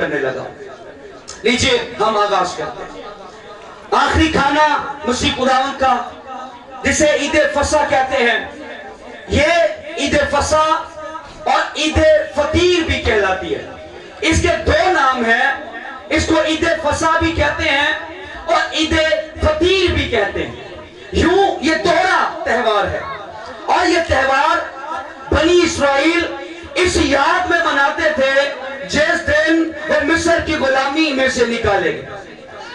करने लगा। लीजिए हम आगाज करते हैं। आखिरी खाना मसीह खुदावंद का, जिसे ईद फसा कहते हैं, ये ईद फसा और ईद फतीर भी कहलाती है। इसके दो नाम हैं, इसको ईद फसा भी कहते हैं और ईद फतीर भी कहते हैं। यूं ये दोहरा त्योहार है और ये त्योहार बनी इस्राइल इस याद में मनाते थे जिस दिन वो मिस्र की गुलामी में से निकाले गए।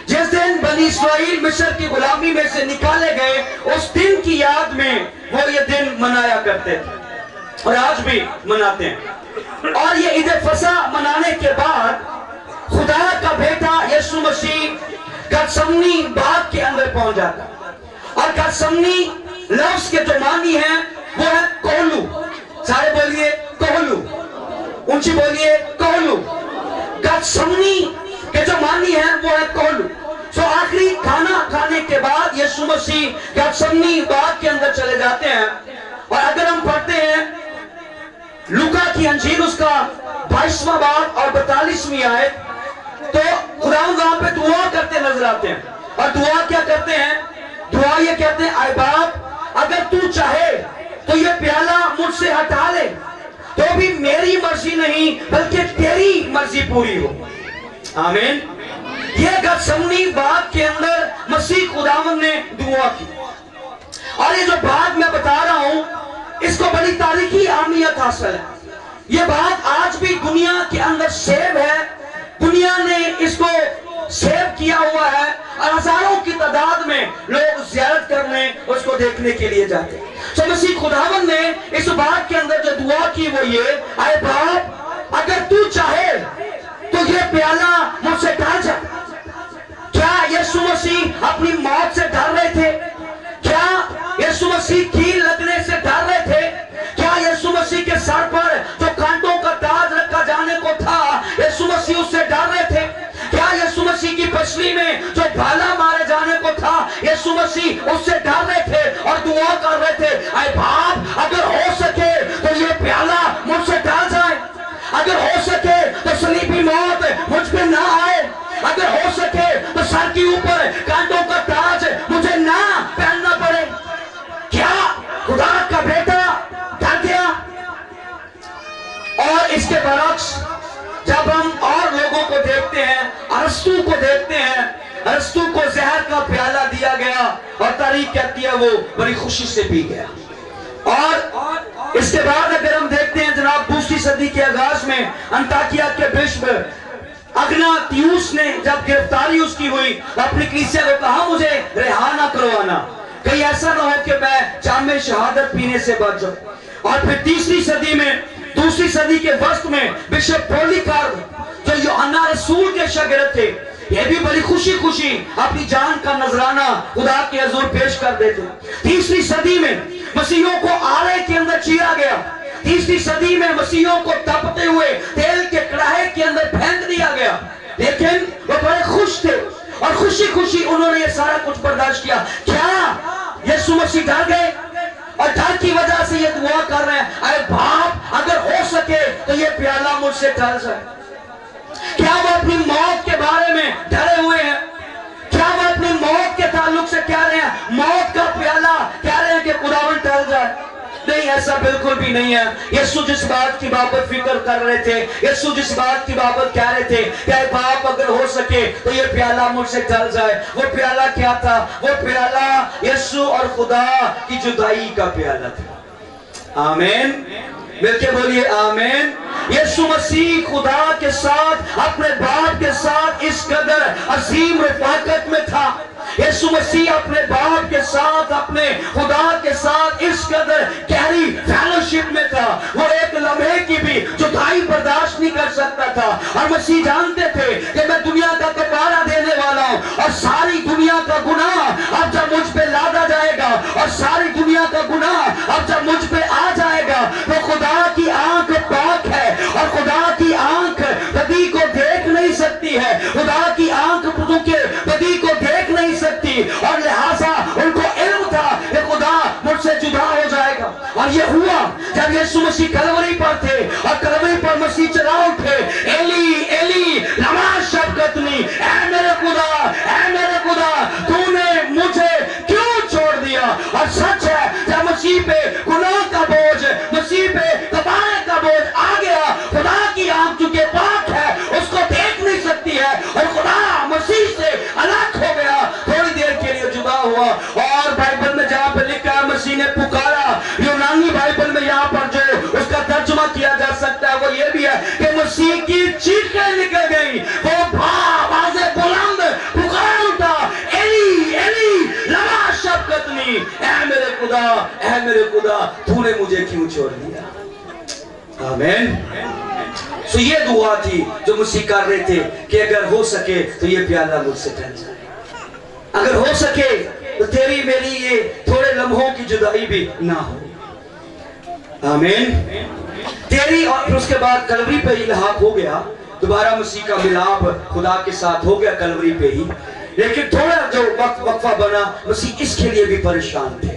जिस दिन बनी इस्राइल मिस्र की गुलामी में से निकाले गए, उस दिन की याद में वो ये दिन मनाया करते थे और आज भी मनाते हैं। और ये ईद फसा मनाने के बाद खुदा का बेटा यीशु मसीह गतसमनी बाग के अंदर पहुंच जाता। और गतसमनी लफ्ज के जो मानी है वो है कोहलू। सारे बोलिए कोहलू, ऊंची बोलिए कोहलू। गतसमनी के जो मानी है वो है कोहलू। तो आखिरी खाना खाने के बाद यीशु मसीह गतसमनी बाग के अंदर चले जाते हैं। और अगर हम पढ़ते हैं लूका की अंजील उसका 22वां बाब और 42वीं आयत, तो खुदावंद वहां पे दुआ करते नजर आते हैं। और दुआ क्या करते हैं? दुआ ये कहते हैं, आए बाप, अगर तू चाहे तो ये प्याला मुझसे हटा ले, तो भी मेरी मर्जी नहीं बल्कि तेरी मर्जी पूरी हो। आमीन। ये गतसमनी बाग के अंदर मसीह खुदावंद ने दुआ की। और ये जो बाग मैं बता रहा हूं, इसको बड़ी तारीखी अहमियत हासिल है। ये बाग आज भी दुनिया के अंदर सेव है। दुनिया ने इसको सेव किया हुआ है और हजारों की तादाद में लोग ज़ियारत करने, उसको देखने के लिए जाते हैं। तो मसीह खुदावंद ने इस बात के अंदर जो दुआ की वो ये, आए बाप, अगर तू चाहे तो ये प्याला मुझसे टल जाए। क्या यीशु मसीह अपनी मौत से डर रहे थे? क्या यीशु मसीह कील लगने से डर रहे थे? क्या यीशु मसीह के सर पर जो कांटों का ताज रखा जाने को था, यीशु मसीह उससे डर रहे थे? क्या यीशु मसीह की पसली में जो भाला मारे जाने को था, यीशु मसीह उससे डर रहे थे और दुआ कर रहे थे, आए बाप, अगर हो सके तो ये प्याला मुझसे टल जाए। अगर हो सके तो सलीबी मौत मुझ पे ना आए। अगर हो सके तो सर के ऊपर कांटों का ताज मुझे ना पहनना पड़े। क्या खुदा का बेटा डर गया? और इसके बरक्स जब हम और लोगों को देखते हैं, अरस्तु को देखते हैं, अरस्तु को जहर का प्याला दिया गया और तारीख कहती है वो बड़ी खुशी से पी गया। और इसके बाद अगर हम देखते हैं जनाब, दूसरी सदी के आगाज में अंताकिया के बिशप अग्नातियुस ने जब गिरफ्तारी उसकी हुई, अपनी कलीसिया को कहा मुझे रिहा ना करवाना, कहीं ऐसा ना हो कि मैं जामे शहादत पीने से बच जाऊं। और फिर तीसरी सदी में, दूसरी सदी के वक्त में बिशप पॉलीकार्प, जो यूहन्ना रसूल के शागिर्द थे, ये भी बड़ी खुशी खुशी अपनी जान का नजराना खुदा के हुजूर पेश कर देते। तीसरी सदी में मसीहों को आरे के अंदर चीरा गया। तीसरी सदी में मसीहों को तपते हुए तेल के कड़ाहे के अंदर फेंक दिया गया। लेकिन वो बड़े खुश थे और खुशी खुशी उन्होंने ये सारा कुछ बर्दाश्त किया। क्या यीशु मसीह डर गए? और डर की वजह से ये दुआ कर रहे हैं, अरे बाप, अगर हो सके तो ये प्याला मुझसे टल जाए। क्या वो अपनी मौत के बारे में डरे हुए हैं? क्या वो अपनी मौत के ताल्लुक से कह रहे हैं, मौत का प्याला कह रहे हैं कि खुदावंद टल जाए? नहीं, ऐसा बिल्कुल भी नहीं है। यीशु जिस बात की बाबत फिक्र कर रहे थे, यीशु जिस बात की बाबत कह रहे थे कि बाप, अगर हो सके तो ये प्याला मुझसे टल जाए, वो प्याला क्या था? वो प्याला यीशु और खुदा की जुदाई का प्याला था। आमीन। मिलके बोलिए आमीन। यीशु मसीह खुदा के साथ, अपने बाप के साथ इस कदर अजीम रफाकत में था। यीशु मसीह अपने बाप के साथ, अपने खुदा के साथ इस कदर गहरी फेलोशिप में था, वो एक लम्हे की भी जुदाई बर्दाश्त नहीं कर सकता था। और मसीह जानते थे कि मैं दुनिया का कफारा देने वाला हूं और सारी दुनिया का गुनाह अब जब मुझ पे लादा जाएगा और सारी दुनिया का गुनाह अब जब मुझ पे आ जाएगा, तो खुदा की आंख पाक है और खुदा की आंख बदी को देख नहीं सकती है। खुदा की आंख के बदी को देख नहीं सकती और लिहाजा उनको इल्म था कि खुदा मुझसे जुदा हो जाएगा। और ये हुआ जब यीशु मसीह कलवरी पर थे और कलवरी पर मसीह चला उठे, एली एली ऐ मेरे खुदा तूने मुझे क्यों छोड़ दिया। आमीन। सो ये दुआ थी जो मसीह कर रहे थे कि अगर हो सके तो ये प्याला मुझसे टल जाए, अगर हो सके तो तेरी मेरी ये थोड़े लम्हों की जुदाई भी ना हो। आमीन। तेरी और उसके बाद कलवरी पे इल्हाक हो गया, दोबारा मसीह का मिलाप खुदा के साथ हो गया कलवरी पे ही। लेकिन थोड़ा जो वक्फा बना, मसीह इसके लिए भी परेशान थे।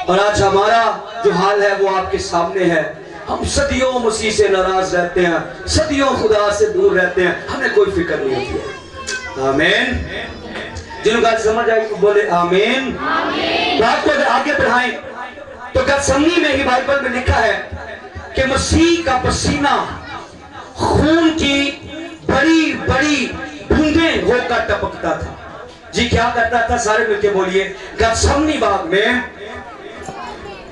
और आज हमारा जो हाल है वो आपके सामने है। हम सदियों मसीह से नाराज रहते हैं, सदियों खुदा से दूर रहते हैं, हमें कोई फिक्र नहीं होती है। आमीन। जिनको समझ आई तो बोले आमीन। बात को आगे बढ़ाएं तो गतसमनी में ही बाइबल में लिखा है कि मसीह का पसीना खून की बड़ी बड़ी बूंदें होकर टपकता था। जी क्या करता था, सारे मिलके बोलिए। गतसमनी बाग में,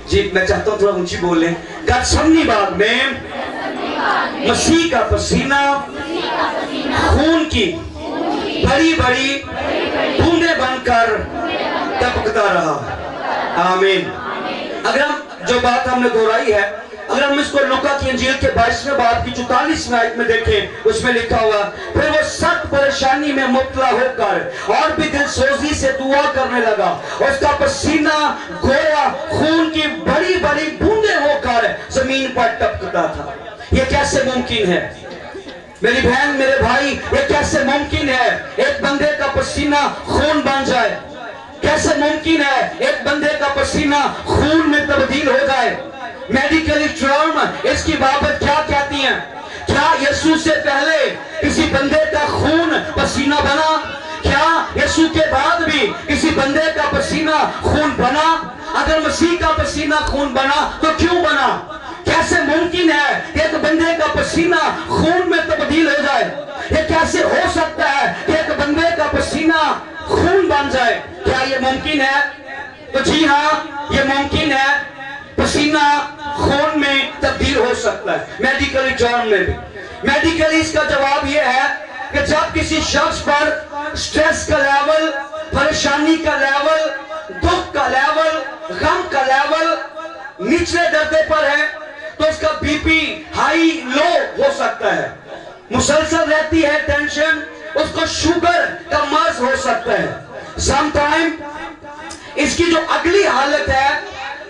जी मैं चाहता हूं थोड़ा ऊंची बोलें। गतसमनी बाग में मसीह का पसीना खून की बड़ी बड़ी बूंदें बनकर टपकता रहा। आमीन। अगर हम जो बात हमने दोहराई है, अगर हम इसको लूका की इंजील के 22वें बाब की 44वें आयत में देखें, उसमें लिखा हुआ, फिर वो सख्त परेशानी में मुब्तला होकर और भी दिलसोजी से दुआ करने लगा। उसका पसीना गोया खून की बड़ी बड़ी बूंदें होकर जमीन पर टपकता था। ये कैसे मुमकिन है मेरी बहन मेरे भाई, ये कैसे मुमकिन है एक बंदे का पसीना खून बन जाए? कैसे मुमकिन है एक बंदे का पसीना खून में तब्दील हो जाए? मेडिकल टर्म इसकी बाबत क्या कहती हैं? क्या यीशु से पहले किसी बंदे का खून पसीना बना? क्या यीशु के बाद भी किसी बंदे का पसीना खून बना? अगर मसीह का पसीना खून बना तो क्यों बना? कैसे मुमकिन है कि एक बंदे का पसीना खून में तब्दील हो जाए? ये कैसे हो सकता है कि एक बंदे का पसीना खून बन जाए? क्या ये मुमकिन है? तो जी हाँ, ये मुमकिन है। पसीना खून में तब्दील हो सकता है मेडिकल टर्म में भी। मेडिकली इसका जवाब यह है कि जब किसी शख्स पर स्ट्रेस का लेवल, परेशानी का लेवल, दुख का लेवल, गम का लेवल निचले दर्जे पर है तो उसका बीपी हाई लो हो सकता है, मुसलसल रहती है टेंशन, उसको शुगर का मर्ज हो सकता है। समटाइम इसकी जो अगली हालत है,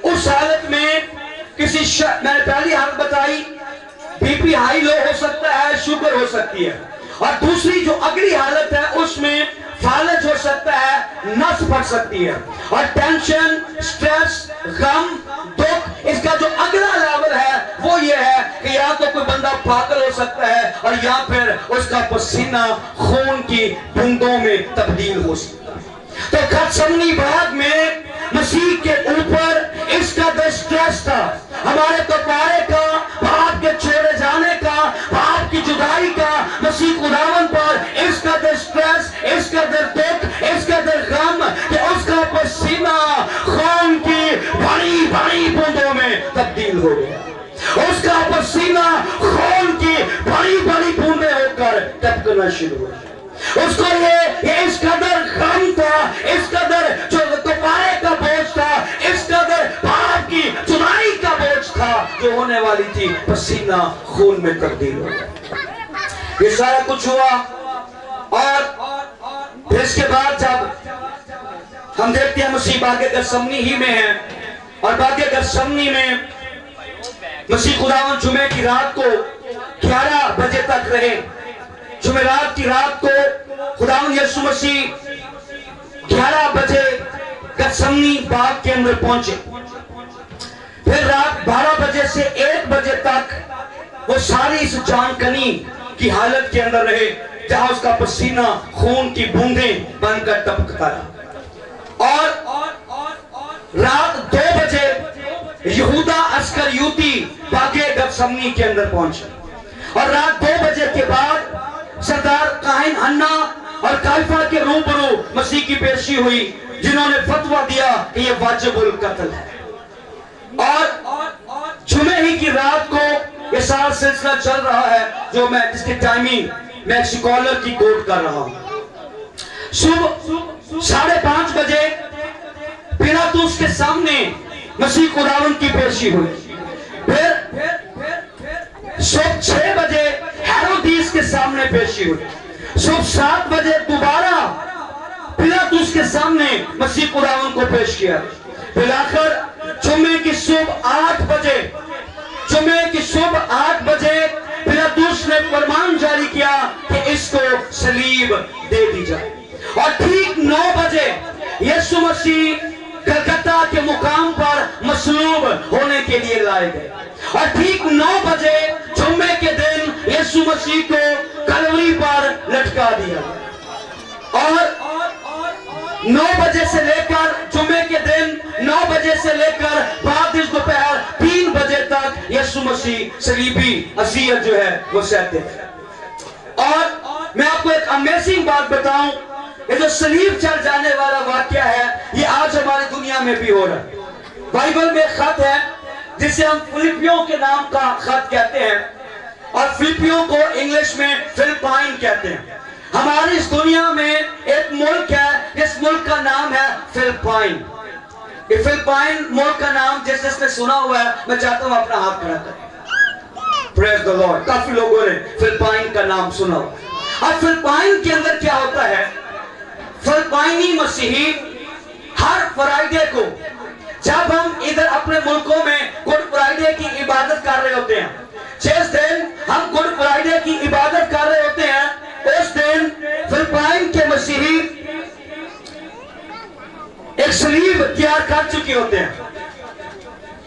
उस हालत में मैंने पहली हालत बताई, बीपी हाई लो हो सकता है, शुगर हो सकती है। और दूसरी जो अगली हालत है उसमें फालज हो सकता है, नस फट सकती है। और टेंशन, स्ट्रेस, गम, दुख, इसका जो अगला लेवल है वो ये है कि या तो कोई बंदा पागल हो सकता है और या फिर उसका पसीना खून की बूंदों में तब्दील हो सकता है। तो गतसमनी बाग में मसीह के ऊपर इसका स्ट्रेस था, हमारे कपारे का, बाप के छोड़े जाने का, बाप की जुदाई का, मसीह खुदावन पर इसका स्ट्रेस, इसका दुख, इसका गम कि उसका पसीना खून की बड़ी बड़ी बूंदों में तब्दील हो गया। उसका पसीना खून की बड़ी बड़ी बूंदें होकर टपकना शुरू हो गया। उसको ये इस कदर गम था, इस कदर जो कपारे का बोझ था, इस कदर बाप की जुदाई का बोझ था जो होने वाली थी, पसीना खून में तब्दील हो गया। ये सारा कुछ हुआ और फिर इसके बाद जब हम देखते हैं मसीह बागे गतसमनी ही में है और बागे गतसमनी में मसीह खुदावन जुमे की रात को 11 बजे तक रहे। जुमेरात की रात को खुदावन यीशु मसीह 11 बजे गतसमनी बाग के अंदर पहुंचे। फिर रात 12 बजे से 1 बजे तक वो सारी इस जानकनी की हालत के अंदर रहे जहां उसका पसीना खून की बूंदें बनकर टपकता रहा। और रात 2 बजे यहूदा अस्करियोती बागे गतसमनी के अंदर पहुंचे और रात 2 बजे के बाद सरदार काहिन हन्ना और काइफा के रूबरू मसीह की पेशी हुई, जिन्होंने फतवा दिया कि यह वाजिबुल कत्ल है। और जुमे ही की रात को यह सारा सिलसिला चल रहा है जो मैं जिसकी टाइमिंग मैं स्कॉलर की कोट कर रहा हूं। सुबह 5:30 बजे पिलातुस के सामने मसीह खुदावन की पेशी हुई। फिर सुबह 6 बजे हेरोदीस के सामने पेशी हुई। सुबह 7 बजे दोबारा पिलातुस के सामने मसीह खुदावन को पेश किया। फिर आखिर जुम्मे की सुबह 8 बजे पिलातुस ने फरमान जारी किया कि इसको सलीब दे दी जाए। और ठीक 9 बजे यीशु मसीह कलकत्ता के मुकाम पर मसलूब होने के लिए लाए गए। और ठीक 9 बजे जुम्मे के दिन यीशु मसीह को कलवरी पर लटका दिया। और 9 बजे से लेकर जुम्मे के दिन 9 बजे से लेकर बाद दोपहर 3 बजे तक यीशु मसीह सलीबी अज़ियत जो है वो सहते थे। और मैं आपको एक अमेजिंग बात बताऊं, ये जो सलीब चढ़ जाने वाला वाक्य है ये आज हमारी दुनिया में भी हो रहा है। बाइबल में एक खत है जिसे हम फिलिपियों के नाम का खत कहते हैं, और फिलिपियों को इंग्लिश में फिलिपाइन कहते हैं। हमारी इस दुनिया में एक मुल्क है जिस मुल्क का नाम है फिलिपाइन। ये फिलिपाइन मुल्क का नाम जिसने सुना हुआ है, मैं चाहता हूं अपना हाथ खड़ा करें। Praise the Lord. काफी लोगों ने फिलिपाइन का नाम सुना हुआ। अब फिलिपाइन के अंदर क्या होता है, फिलिपाइनी मसीही हर फ्राइडे को, जब हम इधर अपने मुल्कों में गुड फ्राइडे की इबादत कर रहे होते हैं, जिस दिन हम गुड फ्राइडे की इबादत कर रहे होते हैं, उस दिन फिलिपाइन के मसीही एक सलीब तैयार कर चुके होते हैं।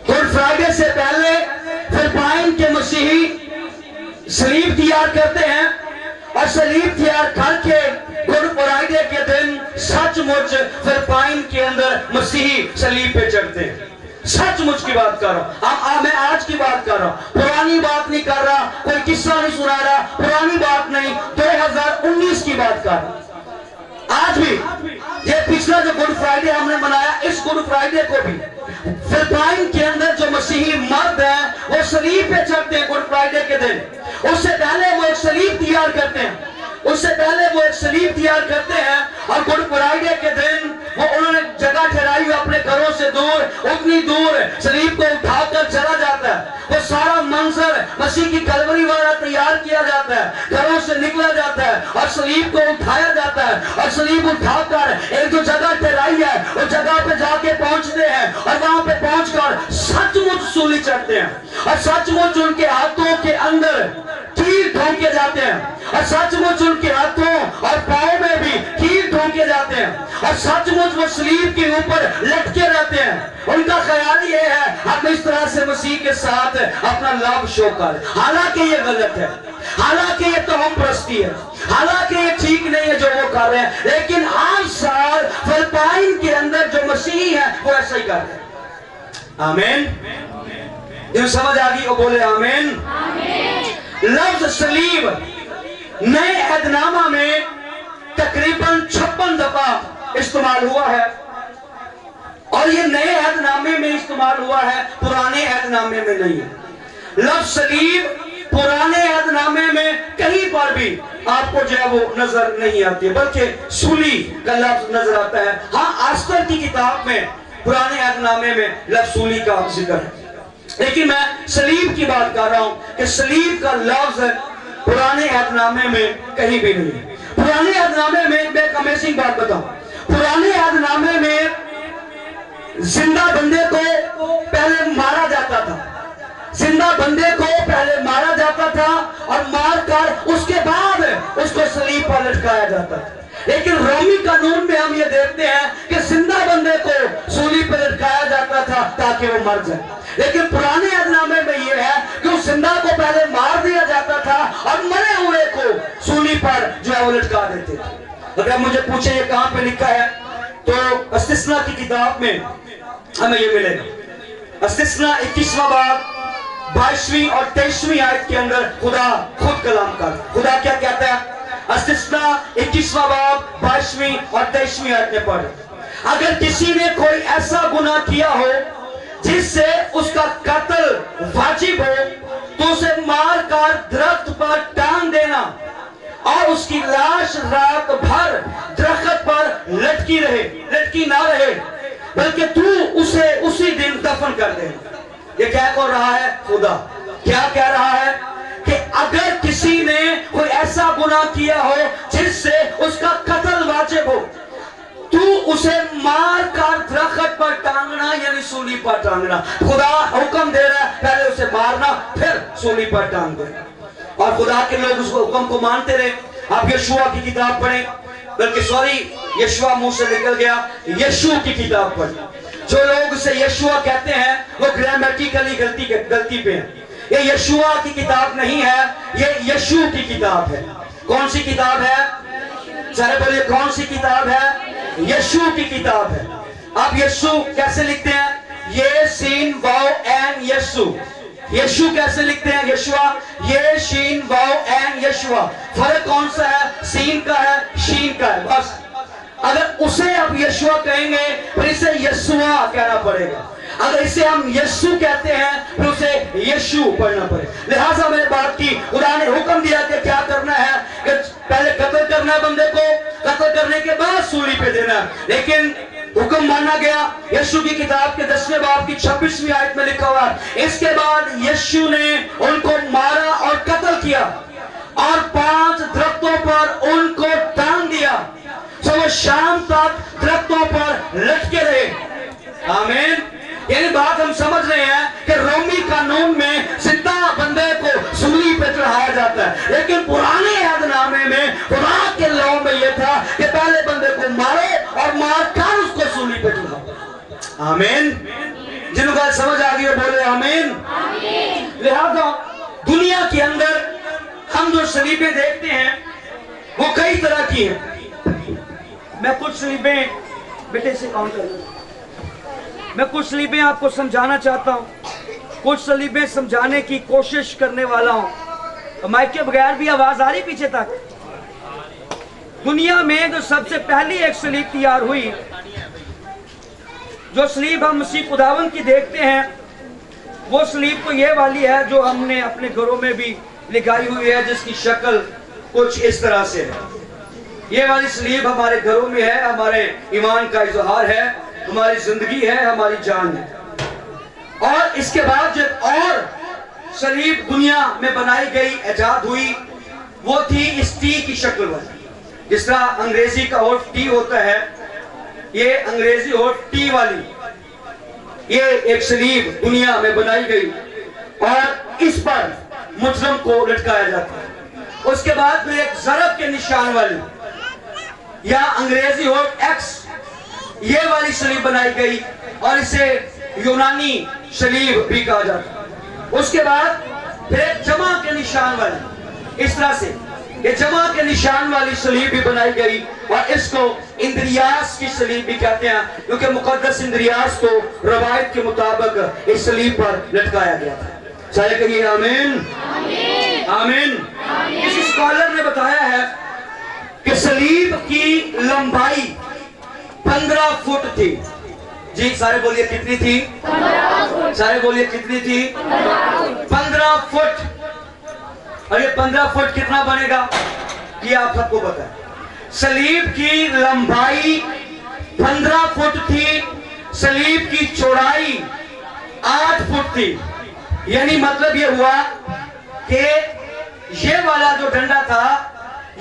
गुड फ्राइडे से पहले फिलिपाइन के मसीही सलीब तैयार करते हैं, और सलीब तैयार करके गुड फ्राइडे के दिन सचमुच फिलिपाइन के अंदर मसीही सलीब पे चढ़ते हैं। सचमुच की बात कर रहा हूं, मैं आज की बात कर रहा हूं, पुरानी बात नहीं कर रहा, कोई किस्सा नहीं सुना रहा, पुरानी बात नहीं, 2019 की बात कर रहा। आज भी ये पिछला जो गुड फ्राइडे हमने मनाया, इस गुड फ्राइडे को भी फिलिपाइन के अंदर जो मसीही मर्द है वो सलीब पे चढ़ते हैं गुड फ्राइडे के दिन। उससे पहले वो एक सलीब तैयार करते हैं, और गुड फ्राइडे के दिन वो उन्होंने जगह ठहराई हुई अपने घरों से दूर, उतनी दूर सलीब को उठाकर चला जाता है। वो सारा मंजर मसीह की कलवरी वाला तैयार किया जाता है, घरों से निकला जाता है और सलीब को उठाया जाता है, और सलीब उठाकर एक जो जगह ठहराई है उस जगह पे जाके पहुंचते हैं, और वहां पे पहुंचकर सचमुच सूली चढ़ते हैं, और सचमुच उनके हाथों के अंदर कील ठोंके जाते हैं, और सचमुच उनके हाथों और पांव में भी कील ठोंके जाते हैं, और सचमुच वो सलीब के ऊपर लटके रहते हैं। उनका ख्याल ये है हम इस तरह से मसीह के साथ अपना लव शो कर। हालांकि ये गलत है, हालांकि ये तोहम परस्ती है, हालांकि ये ठीक नहीं है जो वो कर रहे हैं, लेकिन हर साल फिलिपाइन के अंदर जो मसीही है वो ऐसा ही कर रहे हैं। आमीन। जो समझ आ गई वो बोले आमीन। लफ्ज सलीब नए अहदनामा में तकरीबन 56 दफा इस्तेमाल हुआ है, और ये नए अहदनामे में इस्तेमाल हुआ है, पुराने अहदनामे में नहीं है। लफ्ज सलीब पुराने अहदनामे में कहीं पर भी आपको जो है वो नजर नहीं आती है, बल्कि सूली का लफ्ज नजर आता है। हाँ, अस्तर की किताब में पुराने अहदनामे में लफ्ज सूली का जिक्र है, लेकिन मैं सलीब की बात कर रहा हूं कि सलीब का लफ्ज पुराने अहदनामे में कहीं भी नहीं है। पुराने अहदनामे में मैं एक अमेजिंग बात बताऊं, पुराने अहदनामे में जिंदा बंदे को पहले मारा जाता था, जिंदा बंदे को पहले मारा जाता था, और मारकर उसके बाद उसको सलीब पर लटकाया जाता था। लेकिन रोमी कानून में हम ये देखते हैं कि जिंदा बंदे को सूली पर लटकाया जाता था ताकि वो मर जाए, लेकिन पुराने अहदनामे में ये है कि उस जिंदा को पहले मार दिया जाता था और मरे हुए को सूली पर जो है वो लटका देते थे। अगर मुझे पूछे ये कहां पे लिखा है, तो इस्तिस्ना की किताब में हमें ये मिलेगा। इस्तिस्ना 21वां बाब 22वीं और 23वीं आयत के अंदर खुदा खुद कलाम कर, खुदा क्या कहता है? इस्तिस्ना 21वां बाब 22वीं और 23वीं आयत में पढ़, अगर किसी ने कोई ऐसा गुनाह किया हो जिससे उसका कत्ल वाजिब हो, तो उसे मार कर दरख्त पर टांग देना और उसकी लाश रात भर दरख्त पर लटकी ना रहे, बल्कि तू उसे उसी दिन दफन कर दे। ये क्या कर रहा है? खुदा क्या कह रहा है कि अगर किसी ने कोई ऐसा गुनाह किया हो जिससे उसका कत्ल वाजिब हो, तू उसे मार कर दरख्त पर टांगना, यानी सूली पर टांगना। खुदा हुक्म दे रहा है, पहले उसे मारना फिर सूली पर टांग देना। और खुदा के लोग उस हुक्म को मानते रहे। आप यशुआ की किताब पढ़ें, बल्कि सॉरी, यशुआ मुंह से निकल गया, यशु की किताब पढ़ें। जो लोग उसे यशुआ कहते हैं वो ग्रामेटिकली गलती पे हैं। ये यशुआ की किताब नहीं है, ये यशु की किताब है। कौन सी किताब है? सारे बोलिए, कौन सी किताब है? यशु की किताब है। आप यशु कैसे लिखते हैं? ये सीन वाव एन यशु। यशु कैसे लिखते हैं? यशुआ, ये शीन वाव एन यशुआ। फर्क कौन सा है? सीन का है, शीन का है, बस। अगर उसे आप यशुआ कहेंगे फिर इसे यशुआ कहना पड़ेगा। अगर इसे हम यशु कहते हैं फिर उसे यशु पढ़ना पड़ेगा। लिहाजा मैंने बात की, खुदा ने हुक्म दिया कि क्या करना है, कि पहले कत्ल करना है बंदे को, कत्ल करने के बाद सूली पे देना है। लेकिन हुक्म माना गया। यशु की किताब के 10वें बाब की 26वीं आयत में लिखा हुआ है, इसके बाद यशु ने उनको मारा और कत्ल किया और 5 दरख्तों पर उनको टांग दिया। तो वो शाम तक दरख्तों पर लटके रहे। आमीन। यानी बात हम समझ रहे हैं कि रोमी कानून में जिंदा बंदे को सूली पे चढ़ाया जाता है, लेकिन पुराने अहदनामे में खुदा के लॉ में यह था कि पहले बंदे को मारो और मारकर उसको सूली पे चढ़ाओ। आमीन। जिनको बात समझ आ गई है बोले आमीन। लिहाजा दुनिया के अंदर हम जो सलीबें देखते हैं वो कई तरह की हैं। मैं कुछ सलीबें बेटे से काउंट कर लूं। मैं कुछ सलीबें आपको समझाना चाहता हूं, कुछ सलीबें समझाने की कोशिश करने वाला हूं। माइक के बगैर भी आवाज आ रही पीछे तक? दुनिया में जो सबसे पहली एक सलीब तैयार हुई, जो सलीब हम मसीह खुदावन की देखते हैं, वो सलीब तो ये वाली है जो हमने अपने घरों में भी लिखाई हुई है, जिसकी शक्ल कुछ इस तरह से है। ये वाली सलीब हमारे घरों में है, हमारे ईमान का इजहार है, हमारी जिंदगी है, हमारी जान है। और इसके बाद जो और सलीब दुनिया में बनाई गई, इजाद हुई, वो थी इस टी की शक्ल वाली। जिस तरह अंग्रेजी का होठ टी होता है, ये अंग्रेजी होठ टी वाली ये एक सलीब दुनिया में बनाई गई और इस पर मुजरम को लटकाया जाता है। उसके बाद फिर एक ज़रब के निशान वाली या अंग्रेजी होठ एक्स, ये वाली सलीब बनाई गई और इसे यूनानी सलीब भी कहा जाता है। उसके बाद फिर एक जमा के निशान वाली, इस तरह से ये जमा के निशान वाली सलीब भी बनाई गई और इसको इंद्रियास की सलीब भी कहते हैं, क्योंकि मुकद्दस इंद्रियास को रवायत के मुताबिक इस सलीब पर लटकाया गया था। चाहे कहिए आमीन। आमीन। किसी स्कॉलर ने बताया है कि सलीब की लंबाई 15 फुट थी। जी सारे बोलिए कितनी थी? 15 फुट। सारे बोलिए कितनी थी? 15 फुट। और ये 15 फुट कितना बनेगा ये आप सबको पता है। सलीब की लंबाई 15 फुट थी, सलीब की चौड़ाई 8 फुट थी। यानी मतलब ये हुआ कि ये वाला जो डंडा था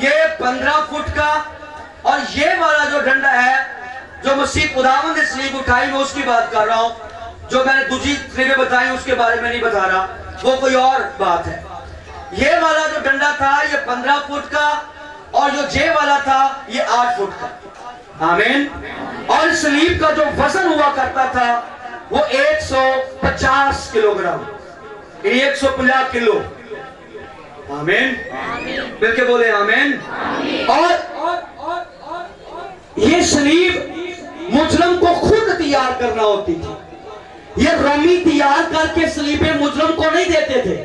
ये 15 फुट का, और ये वाला जो डंडा है जो मसीह खुदावंद ने सलीब उठाई, मैं उसकी बात कर रहा हूं। जो मैंने दूसरी सलीबें बताई उसके बारे में नहीं बता रहा, वो कोई और बात है। ये वाला जो डंडा था ये 15 फुट का, और जो जे वाला था ये 8 फुट का। आमीन। और सलीब का जो वजन हुआ करता था वो 150 किलोग्राम, 150 किलो। आमीन। बिल्कुल बोले आमीन। और ये सलीब मुजरम को खुद तैयार करना होती थी। ये रोमी तैयार करके सलीबें मुजरम को नहीं देते थे।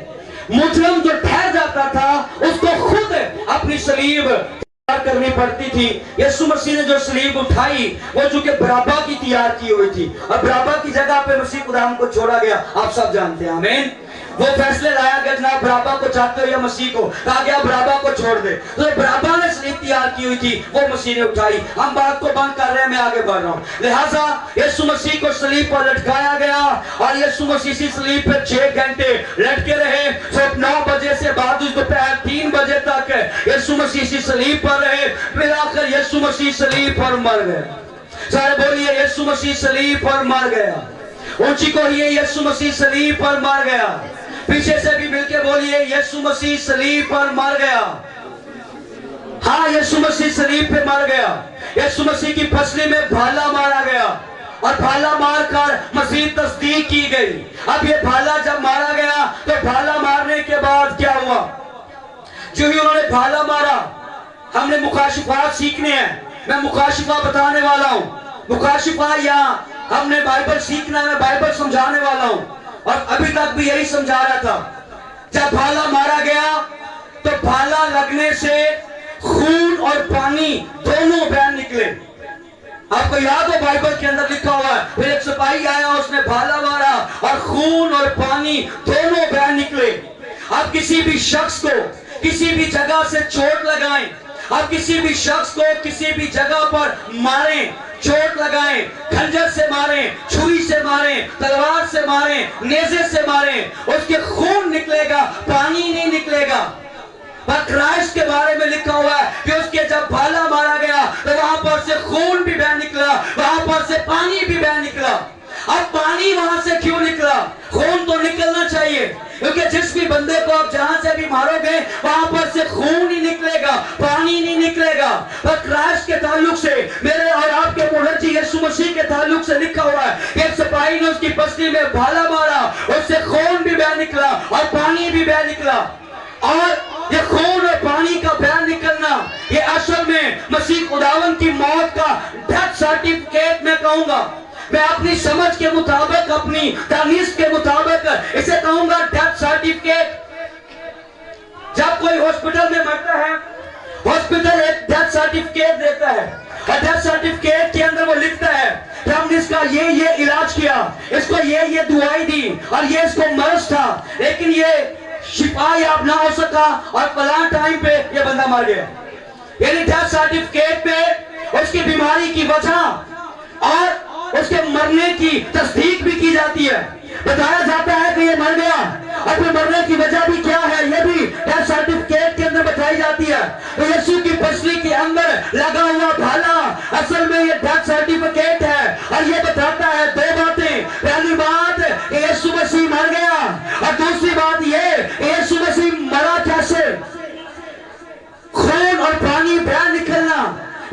मुजरम जो ठहर जाता था उसको खुद अपनी सलीब तैयार करनी पड़ती थी। यीशु मसीह ने जो सलीब उठाई वो चूंकि बराबा की तैयार की हुई थी, और बराबा की जगह पे मसीह खुदाम को छोड़ा गया, आप सब जानते हैं। आमीन। वो फैसले लाया गया, जनाब बराबा को चाहते हो या मसीह को, कहा गया बराबा को छोड़ दे। तो बराबा ने सलीब तैयार की हुई थी वो मसीह ने उठाई। हम बात को बंद कर रहे हैं, मैं आगे बढ़ रहा हूं। लिहाजा यीशु मसीह को सलीब पर लटकाया गया और यीशु मसीह इसी सलीब पर 6 घंटे लटके रहे। सुबह 9 बजे से बाद दोपहर 3 बजे तक यीशु मसीह इसी सलीब पर रहे। फिर आकर यीशु मसीह सलीब पर मर गए। सारे बोलिए यीशु मसीह सलीब पर मर गया। ऊंची कहिए यीशु मसीह सलीब पर मर गया। पीछे से भी मिलके बोलिए यीशु मसीह सलीब पर मर गया। हाँ, यीशु मसीह सलीब पे मर गया। यीशु मसीह की फसली में भाला मारा गया और भाला मारकर मसीह तस्दीक की गई। अब ये भाला जब मारा गया तो भाला मारने के बाद क्या हुआ? जो ही उन्होंने भाला मारा, हमने मुकाशिफात सीखने हैं। मैं मुकाशिफा बताने वाला हूं। मुकाशिफा या हमने बाइबल सीखना है, मैं बाइबल समझाने वाला हूं और अभी तक भी यही समझा रहा था। जब भाला मारा गया तो भाला लगने से खून और पानी दोनों बहन निकले। आपको याद हो बाइबल के अंदर लिखा हुआ है, फिर एक सिपाही आया, उसने भाला मारा और खून और पानी दोनों बहन निकले। आप किसी भी शख्स को किसी भी जगह से चोट लगाएं, आप किसी भी शख्स को किसी भी जगह पर मारें, चोट लगाएं, खंजर से मारें, छुरी से मारें, तलवार से मारें, नेज़े से मारें, उसके खून निकलेगा, पानी नहीं निकलेगा। पर क्राइस्ट के बारे में लिखा हुआ है कि उसके जब भाला मारा गया तो वहां पर से खून भी बह निकला, वहां पर से पानी भी बह निकला। अब पानी वहां से क्यों निकला? खून तो निकलना चाहिए, क्योंकि जिस भी बंदे को आप जहां से भी मारोगे वहां पर से खून ही निकलेगा, पानी नहीं निकलेगा। पर क्राइस्ट के ताल्लुक से, मेरे और आपके मुहर्जी यीशु मसीह के ताल्लुक से लिखा हुआ है, एक सिपाही ने उसकी पसली में भाला मारा, उससे खून भी बह निकला और पानी भी बह निकला। और ये खून और पानी का बह निकलना, ये असल में मसीह खुदावन की मौत का डेथ सर्टिफिकेट मैं कहूंगा। मैं अपनी समझ के मुताबिक, अपनी तानीस के मुताबिक इसे कहूंगा डेथ सर्टिफिकेट। जब कोई हॉस्पिटल में मरता है, हॉस्पिटल एक डेथ सर्टिफिकेट देता है और डेथ सर्टिफिकेट के अंदर वो लिखता है कि हमने इसका ये इलाज किया, इसको ये दुआई दी और ये इसको मर्ज था, लेकिन ये शिफा याब ना हो सका और फलां टाइम पे ये बंदा मर गया। यानी डेथ सर्टिफिकेट पे उसकी बीमारी की वजह और उसके मरने की तस्दीक भी की जाती है। बताया जाता है कि ये मर गया और फिर मरने की वजह भी क्या है, ये भी डेथ सर्टिफिकेट के अंदर बताई जाती है। तो यीशु की पसली के अंदर लगा हुआ भाला असल में ये डेथ सर्टिफिकेट है और ये बताता है 2 बातें। पहली बात, यीशु मसीह मर गया और दूसरी बात ये, यीशु मसीह मरा कैसे? खून और पानी बह निकलना,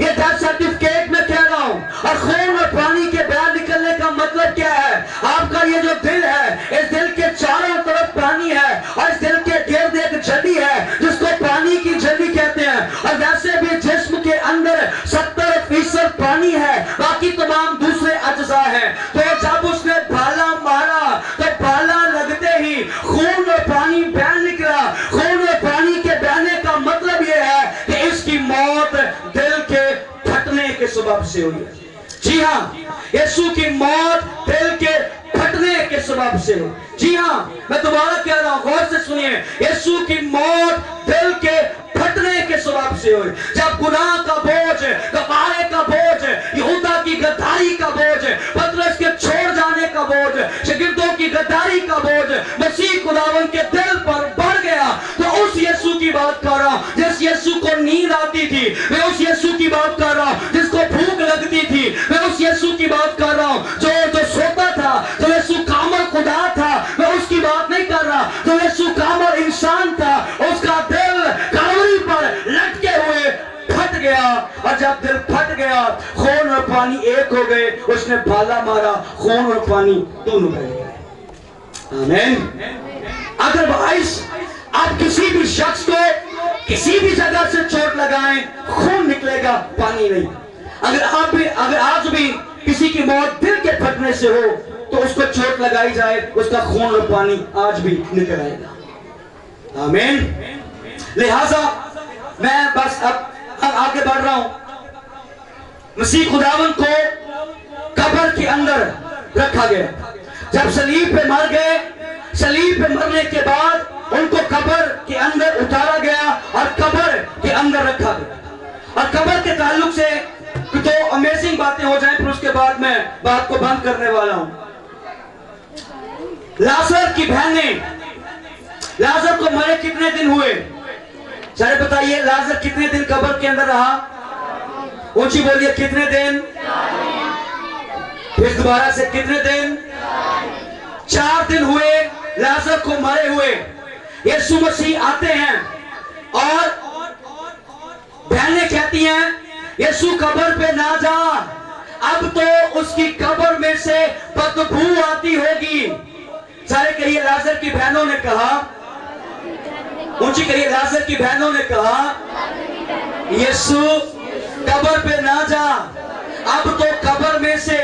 ये डेथ सर्टिफिकेट में कह रहा हूं। और खून और पानी के बह निकलने का मतलब क्या है? आपका ये जो दिल है, इस दिल के चारों तरफ पानी है और इस दिल के गिर्द एक झड़ी है जिसको पानी की झड़ी कहते हैं। और वैसे भी जिस्म के अंदर 70% पानी है, बाकी तमाम दूसरे अज्जा हैं। तो जब उसने भाला मारा तो भाला लगते ही खून और पानी बह निकला। खून और पानी के बहने का मतलब यह है कि इसकी मौत दिल के फटने के सबब से हुई है। जी हाँ, यीशु की मौत दिल के फटने के सबब से हुई। जी हाँ, मैं दोबारा कह रहा हूं, गौर से सुनिए, यीशु की मौत दिल के फटने के सबब से हुई। जब गुनाह का बोझ, कफारे का बोझ, यहूदा की गद्दारी का बोझ, पतरस के छोड़ जाने का बोझ, शागिर्दों की गद्दारी का बोझ मसीह खुदावन के दिल पर बढ़ गया, तो उस यीशु की बात कर रहा हूं जिस यीशु को नींद आती थी। मैं उस यीशु की बात कर रहा हूं जिसको भूख लगती थी। मैं उस यीशु की बात कर रहा हूं जो सोता था, जो यीशु कामल खुदा था। मैं उसकी बात नहीं कर रहा जो यीशु कामल इंसान था। उसका दिल कावड़ी पर लटके हुए फट गया और जब दिल फट गया, खून और पानी एक हो गए। उसने भाला मारा, खून और पानी दोनों बह गए। आमीन। अदरवाइज आप किसी भी शख्स को किसी भी जगह से चोट लगाएं, खून निकलेगा, पानी नहीं। अगर आज भी किसी की मौत दिल के फटने से हो तो उसको चोट लगाई जाए, उसका खून और पानी आज भी निकल आएगा। आमीन। लिहाजा मैं बस अब आगे बढ़ रहा हूं। मसीह खुदावन को कब्र के अंदर रखा गया। जब सलीब पे मर गए, सलीब पे मरने के बाद उनको कब्र के अंदर उतारा गया और कब्र के अंदर रखा गया। और कब्र के ताल्लुक से तो अमेजिंग बातें हो जाएं, फिर उसके बाद मैं बात को बंद करने वाला हूं। लाजर की बहनें, लाजर को मरे कितने दिन हुए? सारे बताइए, लाजर कितने दिन कब्र के अंदर रहा? ऊंची बोलिए, कितने दिन? फिर दोबारा से, कितने दिन? 4 दिन हुए लाजर को मरे हुए। यीशु मसीह आते हैं और बहनें कहती हैं, यीशु कब्र पे ना जा, अब तो उसकी कब्र में से बदबू आती होगी। सारे कहिए, लाजर की बहनों ने कहा, ऊंची कहिए, लाजर की बहनों ने कहा, यीशु कब्र पे ना जा, अब तो कब्र में से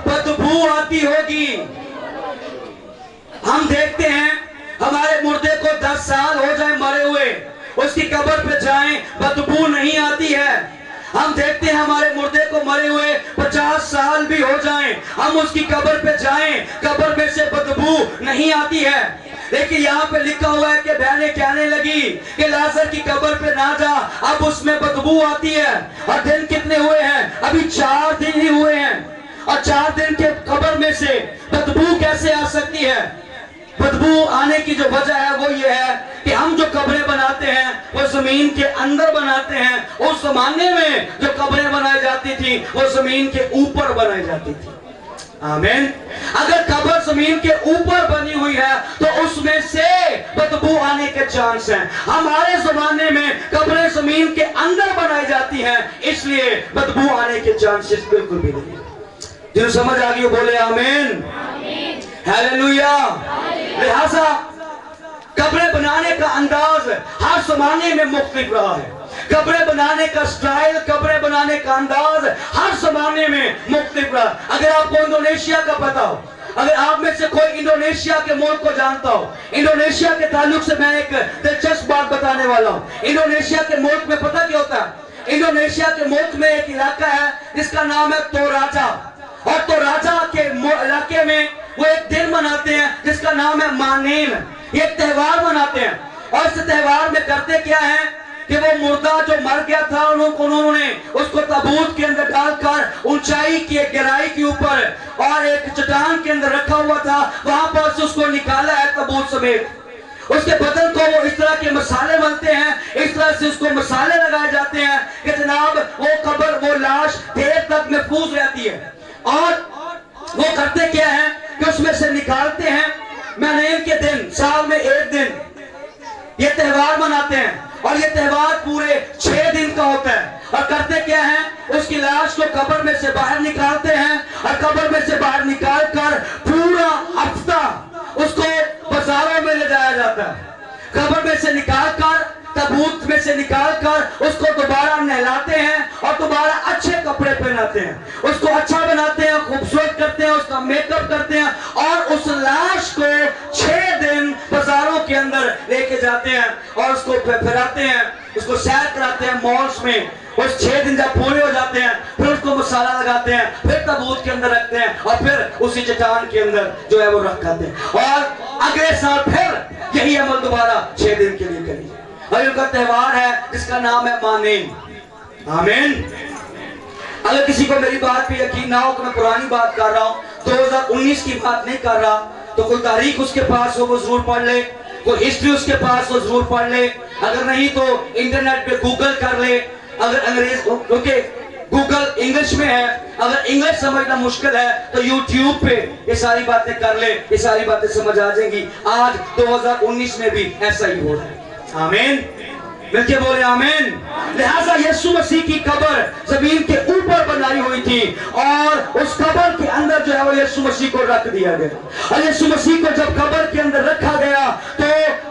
बदबू आती होगी। हम देखते हैं हमारे मुर्दे को 10 साल हो जाए मरे हुए, उसकी कब्र पे जाएं, बदबू नहीं आती है। हम देखते हैं हमारे मुर्दे को मरे हुए 50 साल भी हो जाएं, हम उसकी कब्र पे जाएं, कब्र में से बदबू नहीं आती है। लेकिन यहाँ पे लिखा हुआ है कि बहनें कहने लगी कि लाजर की कब्र पे ना जा, अब उसमें बदबू आती है। और दिन कितने हुए हैं? अभी 4 दिन ही हुए हैं। और 4 दिन के कब्र में से बदबू कैसे आ सकती है? बदबू आने की जो वजह है वो ये है कि हम जो कब्रें बनाते हैं वो जमीन के अंदर बनाते हैं। उस जमाने में जो कब्रें बनाई जाती थी वो जमीन के ऊपर बनाई जाती थी। आमीन। अगर कब्र जमीन के ऊपर बनी हुई है तो उसमें से बदबू आने के चांस हैं। हमारे जमाने में कब्रें जमीन के अंदर बनाई जाती हैं, इसलिए बदबू आने के चांसेस बिल्कुल भी नहीं। जो समझ आ गई बोले आमीन, हालेलुया। लिहाजा कब्रें बनाने का अंदाज हर जमाने में मुख्तलिफ रहा है। कब्रें बनाने का स्टाइल, कब्रें बनाने का अंदाज हर जमाने में मुख्तलिफ रहा। अगर आपको इंडोनेशिया का पता हो, अगर आप में से कोई इंडोनेशिया के मुल्क को जानता हो, इंडोनेशिया के ताल्लुक से मैं एक दिलचस्प बात बताने वाला हूँ। इंडोनेशिया के मुल्क में पता क्या होता है? इंडोनेशिया के मुल्क में एक इलाका है जिसका नाम है तोराजा। और तोराजा के इलाके में वो एक दिन मनाते हैं जिसका नाम है मानेम। ये त्योहार मनाते हैं और इस त्योहार में करते क्या है कि वो मुर्दा जो मर गया था उन्होंने उसको ताबूत के अंदर डालकर ऊंचाई की गहराई के ऊपर और एक चट्टान के अंदर रखा हुआ था, वहां पर से उसको निकाला है ताबूत समेत। उसके बदन को वो इस तरह के मसाले बनते हैं, इस तरह से उसको मसाले लगाए जाते हैं कि जनाब वो कब्र, वो लाश देर तक महफूज रहती है। और वो करते क्या है कि उसमें से निकालते हैं महीने के दिन, साल में एक दिन ये त्योहार मनाते हैं। और ये त्योहार पूरे 6 दिन का होता है। और करते क्या है, उसकी लाश को कब्र में से बाहर निकालते हैं और कब्र में से बाहर निकाल कर पूरा हफ्ता उसको बाजारों में ले जाया जाता है। कब्र में से निकाल कर, ताबूत में से निकाल कर उसको दोबारा नहलाते हैं और दोबारा अच्छे कपड़े पहनाते हैं, उसको अच्छा बनाते हैं, खूबसूरत करते हैं, उसका मेकअप करते हैं और उस लाश को 6 दिन बाजारों के अंदर लेके जाते हैं और उसको फिराते हैं, उसको सैर कराते हैं मॉल्स में। उस 6 दिन जब पूरे हो जाते हैं फिर उसको मसाला लगाते हैं, फिर ताबूत के अंदर रखते हैं और फिर उसी चट्टान के अंदर जो है वो रखाते हैं। और अगले साल फिर यही अमल दोबारा 6 दिन के लिए करिए। और उनका त्योहार है जिसका नाम है मानेम। आमीन। अगर किसी को मेरी बात पे यकीन ना हो कि मैं पुरानी बात कर रहा हूँ, 2019 की बात नहीं कर रहा, तो कोई तारीख उसके पास हो वो जरूर पढ़ ले, कोई हिस्ट्री उसके पास हो जरूर पढ़ ले। अगर नहीं तो इंटरनेट पे गूगल कर ले। अगर अंग्रेज, क्योंकि गूगल इंग्लिश में है, अगर इंग्लिश समझना मुश्किल है तो यूट्यूब पे ये सारी बातें कर ले, ये सारी बातें समझ आ जाएंगी। आज 2019 में भी ऐसा ही हो रहा है। आमीन। मिलके बोले आमीन। लिहाजा यीशु मसीह की कब्र जमीन के ऊपर बनाई हुई थी और उस कब्र के अंदर जो है वो यीशु मसीह को रख दिया गया। और यीशु मसीह को जब कब्र के अंदर रखा गया तो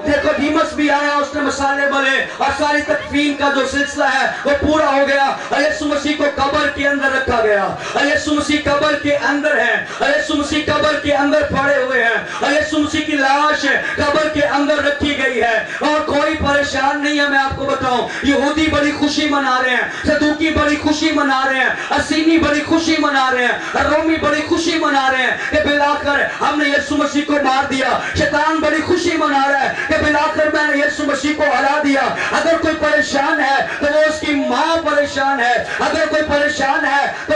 देखो डीमस भी आया, उसने मसाले मले और सारी तकफीन का जो सिलसिला है वो पूरा हो गया। और यीशु मसीह को कब्र के अंदर रखा गया और यीशु मसीह कब्र के अंदर है और यीशु मसीह कब्र के अंदर पड़े हुए हैं और यीशु मसीह की लाश कब्र के अंदर रखी गई है और कोई परेशान नहीं है। मैं आपको बताऊं, यहूदी बड़ी खुशी मना रहे हैं, सदूकी बड़ी खुशी मना रहे हैं, असीनी बड़ी खुशी मना रहे हैं, रोमी बड़ी खुशी मना रहे हैं कि बिलाकर हमने यीशु मसीह को मार दिया। शैतान बड़ी खुशी मना रहा है कि बिलाकर मैंने यीशु मसीह को हरा दिया। अगर कोई परेशान है तो वो उसकी माँ परेशान है। अगर कोई परेशान है तो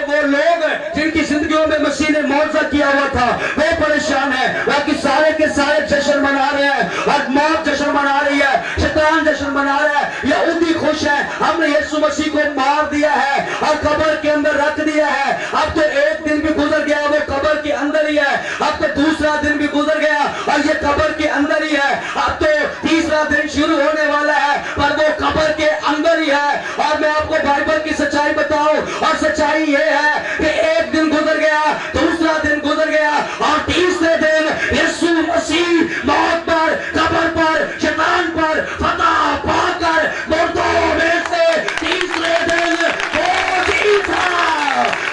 वो लोग जिनकी जिंदगियों में मसीह ने मौजूदा किया हुआ था वो परेशान है। बाकी सारे के सारे जश्न मना रहे हैं और मौत जश्न मना रही है, शैतान जश्न मना रहा है। यहूदी खुश है, हमने यीशु मसीह को मार दिया है और कब्र के अंदर रख दिया है। अब तो एक दिन भी गुजर गया, वो कब्र के अंदर ही है। अब तो दूसरा दिन भी गुजर गया और ये कब्र के अंदर ही है। अब तो तीसरा दिन शुरू होने वाला है पर वो कब्र के अंदर ही है। और मैं आपको बाइबल की सच्चाई बताऊं, और सच्चाई ये है कि एक दिन गुजर गया, दूसरा दिन गुजर गया और तीसरे दिन यीशु मसीह मौत पर, कब्र पर, शैतान पर फतह पाकर मुर्दों में से तीसरे दिन वो जी था,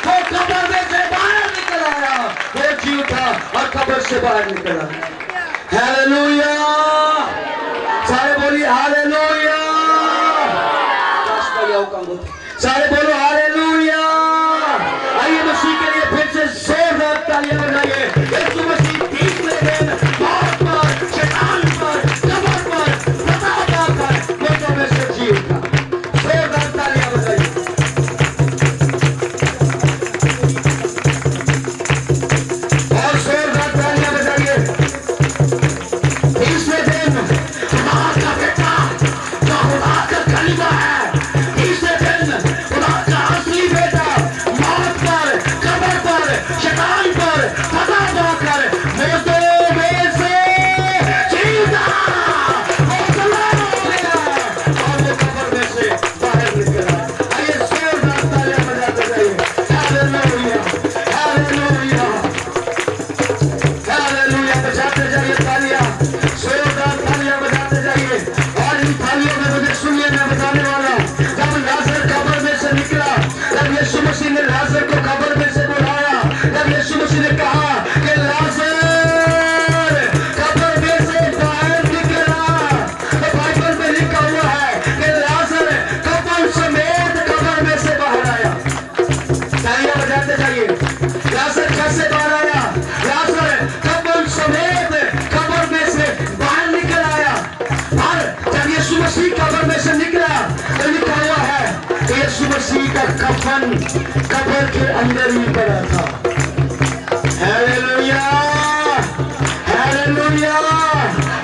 वो कब्र में से बाहर निकल आया, वो जी उठा और कब्र से बाहर निकला। हालेलुया, सारे बोलिए हालेलुया, सारे बोलो हालेलुया। आइए मसीह के लिए फिर से जोरदार तालियां बजाइए। यीशु मसीह तीसरे दिन मौत पर, शैतान पर, कब्र पर फतह पाकर मुर्दों में से जी उठा। जोरदार तालियां बजाइए और जोरदार तालियां बजाइए। तीसरे दिन खुदा का बेटा जो खुदा का कलीमा है, तीसरे दिन खुदा का असली बेटा मौत पर, कब्र पर, शैतान पर फतह पाकर मुर्दों में से जीता, वो जिंदा हो गया और वो कब्र में से बाहर निकला। आइए जोरदार तालियां बजाते जाइए। हालेलुया, हालेलुया, हालेलुया, बजाते जाइए तालियां, जोरदार तालियां बजाते जाइए। और इन तालियों में मुझे सुनिए, मैं बताने वाला, जब लाजर कब्र में से निकला, जब यीशु मसीह ने लाजर को कब्र में से बुलाया, जब यीशु मसीह ने कहा कि लाजर कब्र में से बाहर निकला, तो बाइबल में लिखा हुआ है कि लाजर कब्र समेत कब्र में से बाहर आया। तालियां बजाते जाइए। लाजर कैसे बाहर आया? लाजर कब्र समेत कब्र में से बाहर निकल आया। और जब यीशु मसीह कब्र में से निकला तो लिखा हुआ है कि यीशु मसीह का कफन कब्र के अंदर ही पड़ा था। Hallelujah, hallelujah.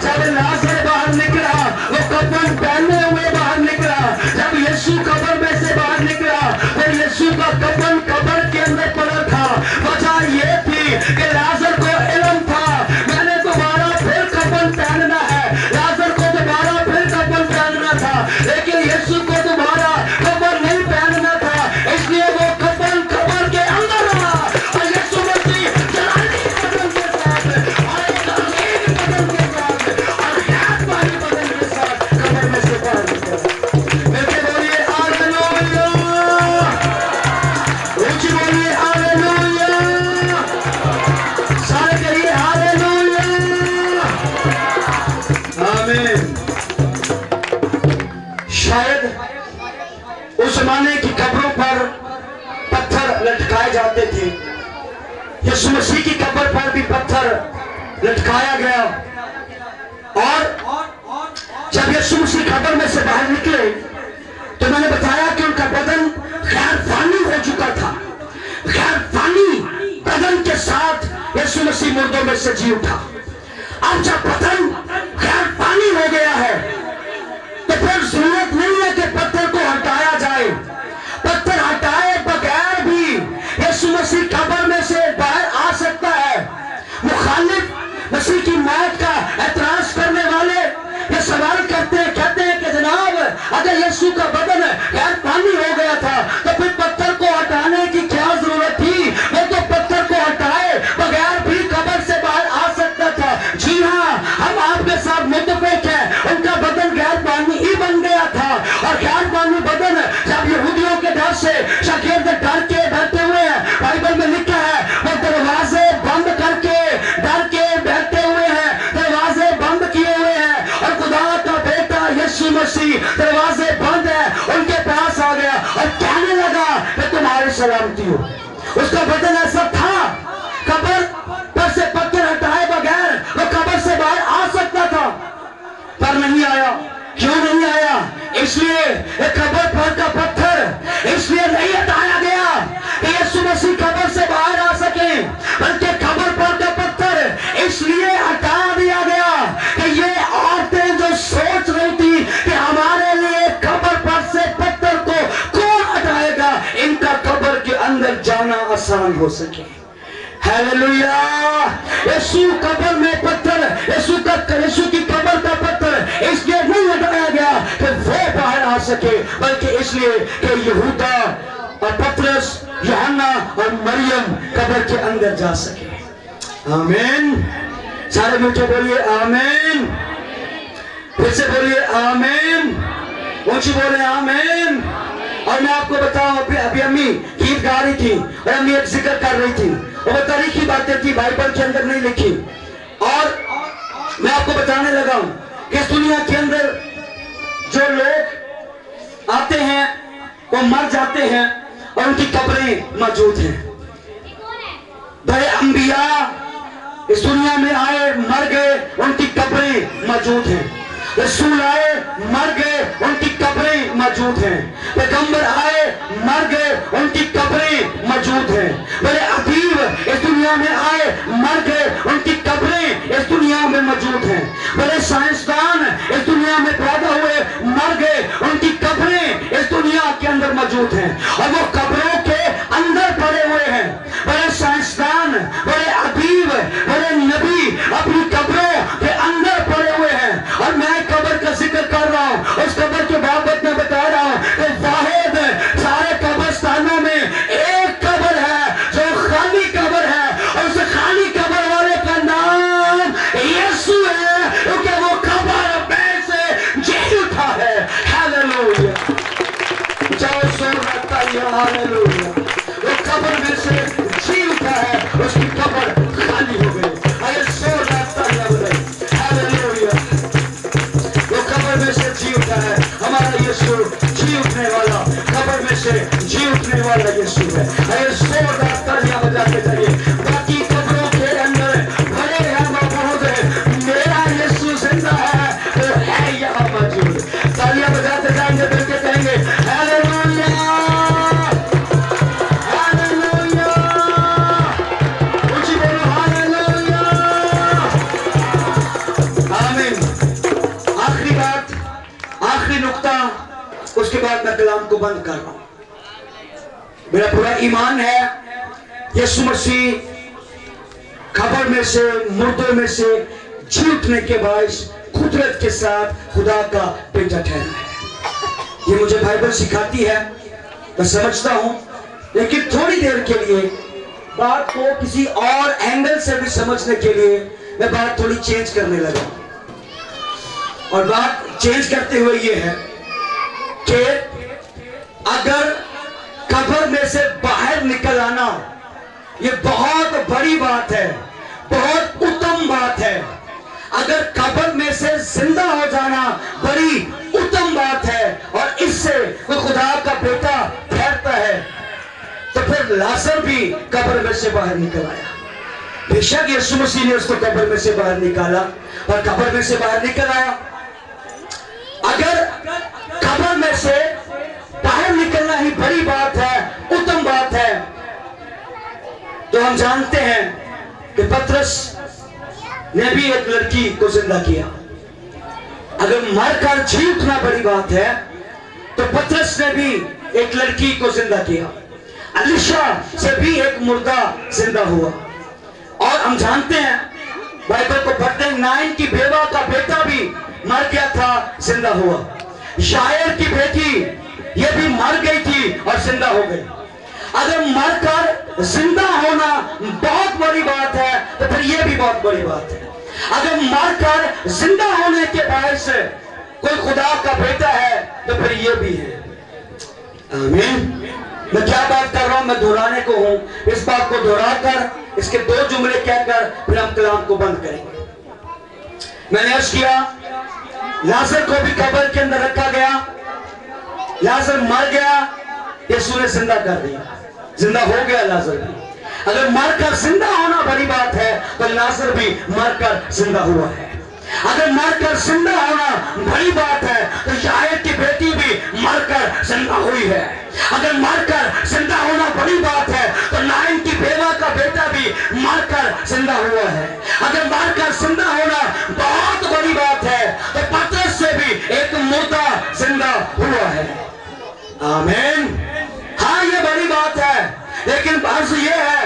जब लाजर बाहर निकला वो कफन पहने हुए बाहर निकला। जब यीशु कब्र में से बाहर निकला तो यीशु का कफन कब्र के अंदर पड़ा था। वजह ये थी कि लाजर को इल्म था, मैंने दोबारा फिर कफन पहनना है। लाजर को दोबारा फिर कफन पहनना था, लेकिन यीशु को दोबारा कफन नहीं पहनना था, इसलिए वो कफन कब्र के अंदर रहा। और यीशु मसीह जलाली बदन के साथ और एक अजीब बदन के साथ और हैत वाली बदन के साथ कब्र में से बाहर निकला। मिलके बोलिए हालेलुया, ऊंची बोलिए हालेलुया, सारे कहिए हालेलुया, आमीन। शायद उस जमाने की कब्रों पर पत्थर लटकाए जाते थे। यीशु मसीह की कब्र पर भी पत्थर लटकाया गया। और जब यीशु मसीह कब्र में से बाहर निकले तो मैंने बताया कि उनका बदन गैर फानी हो चुका था। गैर फानी बदन के साथ यीशु मसीह मुर्दों में से जी उठा। अब जब बदन गैर फानी हो गया है तो फिर जरूरत नहीं है कि पत्थर को हटाया जाए। पत्थर हटाए बगैर भी यीशु मसीह कब्र में से बाहर आ सकता है। मुखालिफ मसीह की मौत का एतराज करने वाले ये सवाल करते हैं, कहते हैं कि जनाब अगर यीशु का बदन गैर पानी हो गया था तो फिर पत्थर को हटाने की क्या जरूरत थी? वो तो पत्थर को हटाए बगैर भी कब्र से बाहर आ सकता था। जी हाँ, हम आपके साथ मुत्तफिक हैं, उनका बदन गैर पानी ही बन गया था। और गैर पानी बदन जब यहूदियों के डर से शागिर्द डर के बैठे हुए हैं, बाइबल में लिखा है वो दरवाजे बंद करके डर के बैठे हुए हैं, दरवाजे बंद किए हुए हैं। और खुदा का बेटा यीशु मसीह दरवाजे बंद है उनके पास आ गया और कहने लगा कि तुम्हारी सलामती हो। उसका बदन ऐसा था, कब्र पर से पत्थर हटाए बगैर वो कब्र से बाहर आ सकता था, पर नहीं आया। क्यों नहीं आया? इसलिए कब्र पर का बंद हो सके। हालेलुया। यीशु कब्र में पत्थर, यीशु की कब्र का पत्थर इसलिए नहीं हटाया गया कि वो बाहर आ सके, बल्कि इसलिए कि यहूदा और पतरस, यूहन्ना और मरियम कब्र के अंदर जा सके। आमीन। सारे मिलकर बोलिए आमीन। फिर से बोलिए आमीन। ऊंची बोले आमीन। और मैं आपको बताऊं, अभी अम्मी गीत गा रही थी और अम्मी एक जिक्र कर रही थी, वो तारीखी बातें थी, बाइबल के अंदर नहीं लिखी। और मैं आपको बताने लगा हूं कि इस दुनिया के अंदर जो लोग आते हैं वो मर जाते हैं और उनकी कब्रें मौजूद हैं। बड़े अंबिया इस दुनिया में आए, मर गए, उनकी कब्रें मौजूद हैं। रसूल आए, मर गए, उनकी कब्रें मौजूद हैं। पैगंबर आए, मर गए, उनकी कब्रें मौजूद हैं। बड़े अदीब इस दुनिया में आए, मर गए, उनकी कब्रें इस दुनिया में मौजूद हैं। बड़े साइंसदान इस दुनिया में पैदा हुए, मर गए, उनकी कब्रें इस दुनिया के अंदर मौजूद हैं और वो कब्रों के अंदर पड़े हुए हैं। बड़े साइंसदान, बड़े अदीब, बड़े नबी अपनी कब्रों के अंदर पड़े हुए हैं। और मैं कब्र का जिक्र कर रहा हूं, उस कब्र के बाबत में बता रहा हूं कि वाहिद सारे कब्रस्तानों में एक कब्र है जो खाली कब्र है, और उस खाली कब्र वाले का नाम यीशु है, क्योंकि वो कब्र में से जी उठा है। हालेलुया। जाओ सुर रखता है। हालेलुया। वो कब्र में से जी उठा है, उसकी कब्र खाली हो गई। अरे सुर रखता है। हालेलुया। वो कब्र में से जी उठा है। हमारा यीशु जी उठने वाला, कब्र में से जी उठने वाला यीशु है। अरे जोर तालियां बजाते जाइए। बाकी कब्रों के अंदर भरे हैं मौजूद है, मेरा यीशु जिंदा है, वो है यहाँ मौजूद। तालियां बजाते जाएंगे, मिलके कहेंगे हालेलुया, हालेलुया। ऊंची बोलो हालेलुया। आमीन। आखिरी बात, आखिरी नुक्ता, उसके बाद मैं कलाम को बंद कर रहा हूं। मेरा पूरा ईमान है यीशु मसीह कब्र में से, मुर्दों में से जी उठने के बाद कुदरत के साथ खुदा का बेटा ठहरा है। ये मुझे बाइबल सिखाती है, मैं समझता हूं, लेकिन थोड़ी देर के लिए बात को किसी और एंगल से भी समझने के लिए मैं बात थोड़ी चेंज करने लगा। और बात चेंज करते हुए ये है कि अगर कब्र में से बाहर निकल आना ये बहुत बड़ी बात है, बहुत उत्तम बात है। अगर कब्र में से जिंदा हो जाना बड़ी उत्तम बात है और इससे कोई खुदा का बेटा ठहरता है, तो फिर लाजर भी कब्र में से बाहर निकल आया। बेशक यीशु मसीह ने उसको कब्र में से बाहर निकाला और कब्र में से बाहर निकल आया। अगर कब्र में से बाहर निकलना ही बड़ी बात है, उत्तम बात है, तो हम जानते हैं कि पतरस ने भी एक लड़की को जिंदा किया। अगर मरकर जी उठना बड़ी बात है, तो पतरस ने भी एक लड़की को जिंदा किया। अलीशा से भी एक मुर्दा जिंदा हुआ। और हम जानते हैं, बाइबल को पढ़ते हैं, नाइन की बेवा का बेटा भी मर गया था, जिंदा हुआ। शायर की बेटी ये भी मर गई थी और जिंदा हो गई। अगर मरकर जिंदा होना बहुत बड़ी बात है, तो फिर ये भी बहुत बड़ी बात है। अगर मरकर जिंदा होने के बाद से कोई खुदा का बेटा है, तो फिर ये भी है। आमीन। मैं क्या बात कर रहा हूं, मैं दोहराने को हूं। इस बात को दोहराकर इसके दो जुमले कहकर फिर हम कलाम को बंद करेंगे। मैंने अर्ज किया, लाजर को भी कब्र के अंदर रखा गया, लाजर मर गया, यीशु ने जिंदा कर दिया, जिंदा हो गया लाजर भी। अगर मरकर जिंदा होना बड़ी बात है, तो लाजर भी मरकर जिंदा हुआ है। अगर मरकर जिंदा होना बड़ी बात है, तो शायर की बेटी भी मरकर जिंदा हुई है। अगर मरकर जिंदा होना बड़ी बात है, तो नाइन की बेवा का बेटा भी मरकर जिंदा हुआ है। अगर मरकर जिंदा होना बहुत बड़ी बात है, तो पतरस से भी एक मुर्दा जिंदा हुआ है। आमीन। हाँ, ये बड़ी बात है, लेकिन अर्ज ये है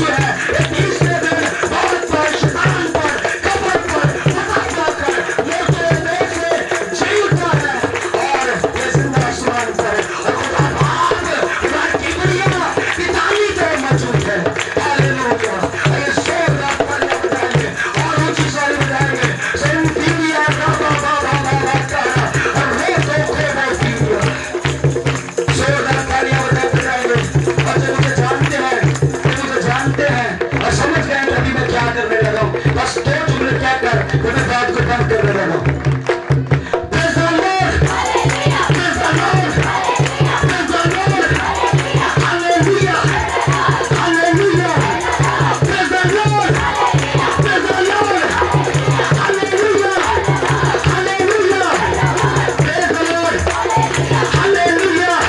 यीशु है। ये तीसरे दिन मौत पर, शैतान पर, कब्र पर फतह पाकर मौत से जी उठा है और ये जिंदा आसमान पर है। और खुदा बाप खुदा की दुनिया की ताली पे मौजूद है। हालेलुया। ये जोरदार तालियां बजाएंगे और ऊंची सारी बजाएंगे। सेंटिलिया बाबा बाबा बाबा कहा और रोज़ों को बोलिया। जोरदार तालियां बजाएंगे। और जो मुझे जानते हैं और समझ गए हैं अभी मैं क्या करने लगा हूं, बस दो जुमले क्या कर तो मैं बात को बंद करने लगा हूं। Praise the Lord! Praise the Lord! Praise the Lord! Hallelujah! Hallelujah! Praise the Lord! Praise the Lord! Hallelujah! Hallelujah! Praise the Lord! Hallelujah!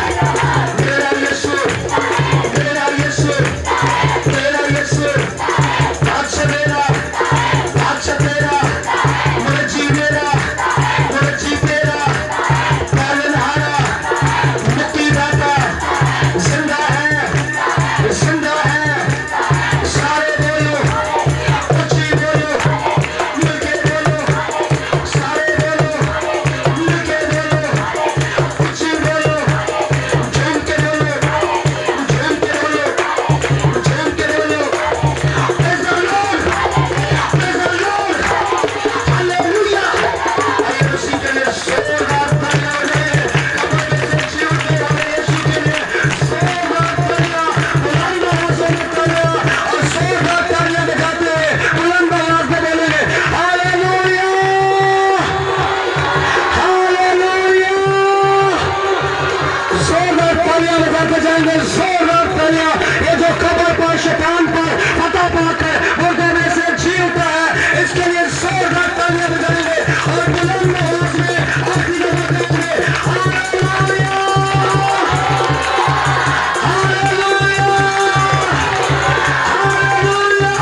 मेरा यीशु, मेरा यीशु, मेरा यीशु, बादशाह मेरा, बादशाह तेरा, मुर्जी मेरा, मुर्जी तेरा, पालनहारा, मुक्तिदाता, जिंदा है, जिंदा है। सारे बोलो, ऊंची बोलो, मिलके बोलो, सारे बोलो, मिलके बोलो, ऊंची बोलो, झूम के बोलो, झूम के बोलो, झूम के बोलो। Praise the Lord! Praise the Lord! Hallelujah! आइए उसी के लिए जोरदार तालियां बजाइए। कब्र में से जी उठे हमें यीशु के लिए जोरदार तालियां, बुलंद आवाज में तालियां और जोरदार तालियां बजाते हुए बुलंद आवाज में बोलेंगे हालेलुया! हालेलुया! जोरदार तालियां बजाते जाएंगे।